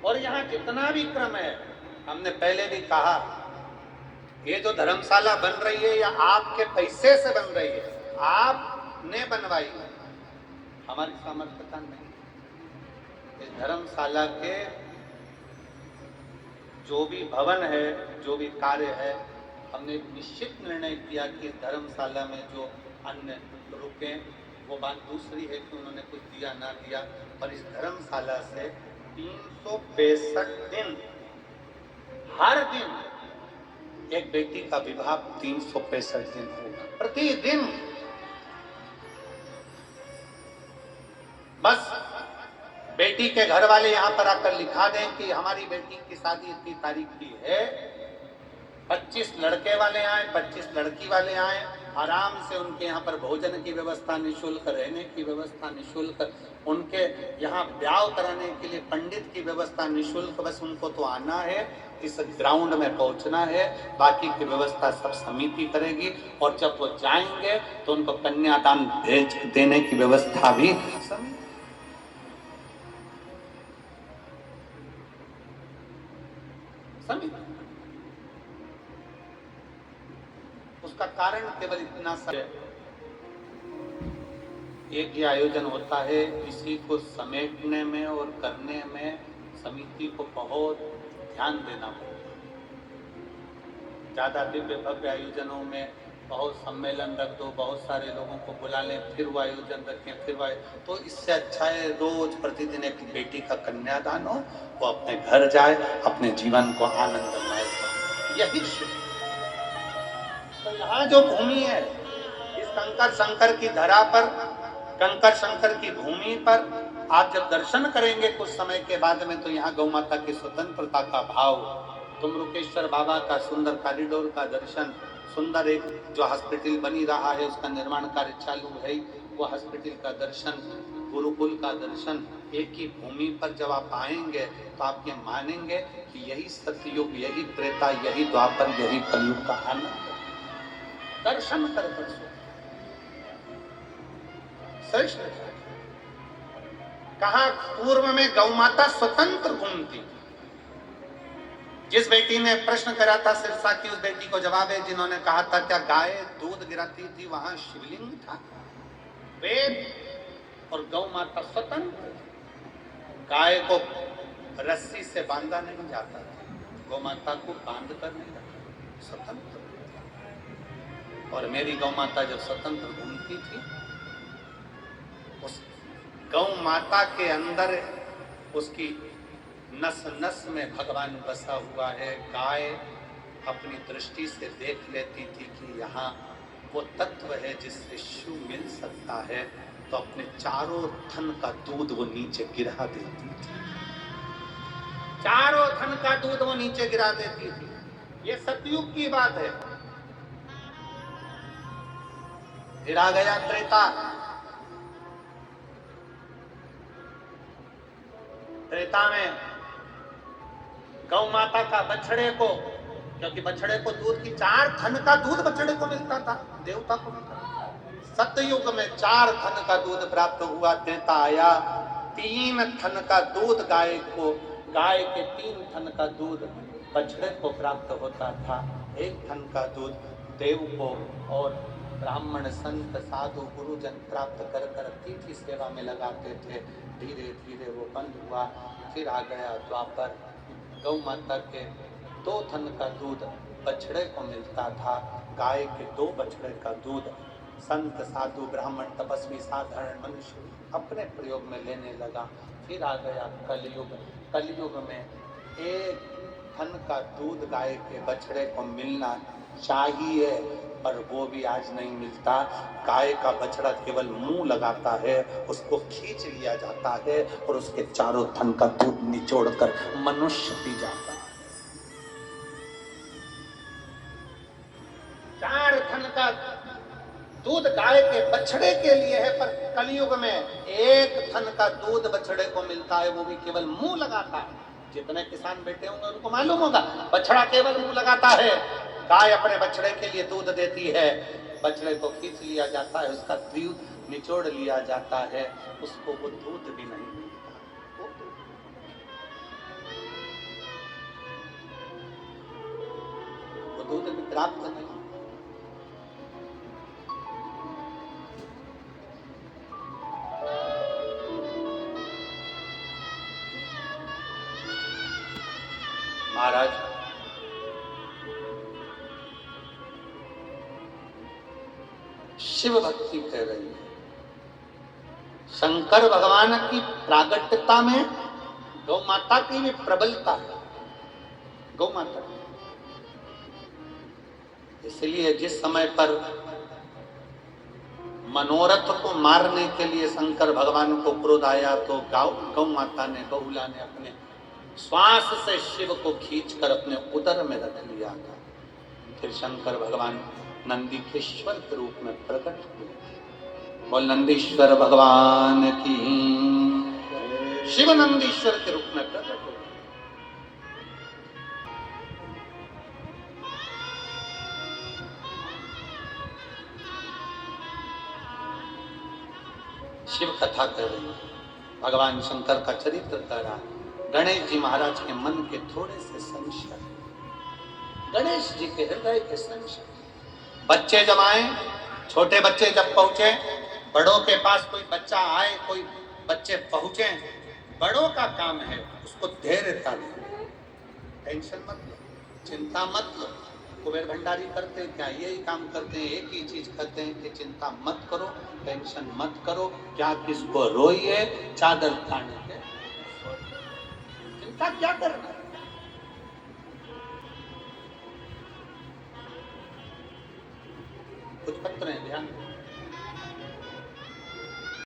और यहाँ जितना भी क्रम है, हमने पहले भी कहा, ये जो धर्मशाला बन रही है या आपके पैसे से बन रही है, आपने बनवाई, हमारी सामर्थ्य का नहीं। इस धर्मशाला के जो भी भवन है, जो भी कार्य है, हमने एक निश्चित निर्णय किया कि धर्मशाला में जो अन्य रुके, वो बात दूसरी है कि उन्होंने कुछ दिया ना दिया, पर इस धर्मशाला से 365 दिन, हर दिन एक बेटी का विवाह 365 दिन होगा, प्रतिदिन। बस बेटी के घर वाले यहाँ पर आकर लिखा दें कि हमारी बेटी की शादी इतनी तारीख की है, 25 लड़के वाले आए, 25 लड़की वाले आए, आराम से उनके यहाँ पर भोजन की व्यवस्था निःशुल्क, रहने की व्यवस्था निःशुल्क, उनके यहाँ ब्याह कराने के लिए पंडित की व्यवस्था निःशुल्क। बस उनको तो आना है, इस ग्राउंड में पहुंचना है, बाकी की व्यवस्था सब समिति करेगी। और जब वो जाएंगे तो उनको कन्यादान भेज देने की व्यवस्था भी समिति। उसका कारण केवल इतना सा, एक ही आयोजन होता है, इसी को समेटने में और करने में समिति को बहुत ध्यान देना पड़ता है। ज्यादा दिव्य भव्य आयोजनों में बहुत सम्मेलन रख दो, बहुत सारे लोगों को बुला लें, फिर वो आयोजन रखें, फिर वो, तो इससे अच्छा है रोज प्रतिदिन एक बेटी का कन्यादान हो, वो अपने घर जाए, अपने जीवन को आनंदमय हो। यही तो यहाँ जो भूमि है, इस कंकर शंकर की धरा पर, कंकर शंकर की भूमि पर आप जब दर्शन करेंगे कुछ समय के बाद में, तो यहाँ गौ माता की स्वतंत्रता का भाव, तुमरुकेश्वर बाबा का सुंदर कॉरिडोर का दर्शन, सुंदर एक जो हॉस्पिटल बनी रहा है उसका निर्माण कार्य चालू है, वो हॉस्पिटल का दर्शन, गुरुकुल का दर्शन, एक ही भूमि पर जब आप आएंगे तो आप ये मानेंगे कि यही सतयुग, यही त्रेता, यही द्वापर, यही कलयुग का आनंद दर्शन कर श्रेष्ठ। कहा पूर्व में गौ माता स्वतंत्र घूमती। जिस बेटी ने प्रश्न करा था सिरसा की, उस बेटी को जवाब है जिन्होंने कहा था क्या गाय दूध गिराती थी वहां शिवलिंग था? वेद और गौ माता स्वतंत्र। गाय को रस्सी से बांधा नहीं जाता था, गौ माता को बांध कर नहीं रखा, स्वतंत्र। और मेरी गौ माता जब स्वतंत्र घूमती थी, उस गौ माता के अंदर उसकी नस नस में भगवान बसा हुआ है। गाय अपनी दृष्टि से देख लेती थी कि यहाँ वो तत्व है जिससे शिव मिल सकता है, तो अपने चारों थन का दूध वो नीचे गिरा देती थी, चारों थन का दूध वो नीचे गिरा देती थी। ये सतयुग की बात है। फिर आ गया त्रेता। त्रेता में गौ माता का बछड़े को, क्योंकि बछड़े को दूध की 4 थन का दूध बछड़े को मिलता था, देवता को मिलता था। सतयुग में 4 थन का दूध प्राप्त हुआ। त्रेता आया, 3 थन का दूध गाय को, गाय के 3 थन का दूध बछड़े को प्राप्त होता था। 1 थन का दूध देव को और ब्राह्मण संत साधु गुरुजन प्राप्त कर कर अतिथि सेवा में लगाते थे। धीरे धीरे वो बंद हुआ। फिर आ गया द्वापर। गौ माता के 2 थन का दूध बछड़े को मिलता था, गाय के 2 बछड़े का दूध संत साधु ब्राह्मण तपस्वी साधारण मनुष्य अपने प्रयोग में लेने लगा। फिर आ गया कलयुग। कलयुग में 1 थन का दूध गाय के बछड़े को मिलना चाहिए, पर वो भी आज नहीं मिलता। गाय का बछड़ा केवल मुंह लगाता है, उसको खींच लिया जाता है और उसके चारों थन का दूध निचोड़कर मनुष्य पी जाता है। 4 थन का दूध गाय के बछड़े के लिए है, पर कलयुग में 1 थन का दूध बछड़े को मिलता है, वो भी केवल मुंह लगाता है। जितने किसान बैठे होंगे उनको मालूम होगा, बछड़ा केवल मुंह लगाता है। गाय अपने बछड़े के लिए दूध देती है, बछड़े को खींच लिया जाता है, उसका दूध निचोड़ लिया जाता है, उसको वो दूध भी नहीं मिलता। दूध भी प्राप्त नहीं। महाराज शिव भक्ति कह रही है, शंकर भगवान की प्रागट्यता में गौ माता की भी प्रबलता है। गौ माता इसलिए जिस समय पर मनोरथ को मारने के लिए शंकर भगवान को क्रोध आया तो गौ माता ने, गौला ने अपने श्वास से शिव को खींचकर अपने उदर में रख लिया था। फिर शंकर भगवान नंदीश्वर के रूप में प्रकट हुए। बोल नंदीश्वर भगवान की। शिव नंदीश्वर के रूप में प्रकट हुए। शिव कथा कर रही है, भगवान शंकर का चरित्र कर रहा है। गणेश जी महाराज के मन के थोड़े से संशय, गणेश जी के हृदय के संशय। बच्चे जब आए, छोटे बच्चे जब पहुंचे, बड़ों के पास कोई बच्चा आए, कोई बच्चे पहुंचे, बड़ों का काम है उसको धैर्यता दो, टेंशन मत लो, चिंता मत लो। कुबेर भंडारी करते क्या, यही काम करते हैं, एक ही चीज करते हैं कि चिंता मत करो, टेंशन मत करो, क्या किसको रोइए, चादर ताने के, चिंता क्या करना। कुछ पत्र हैं, ध्यान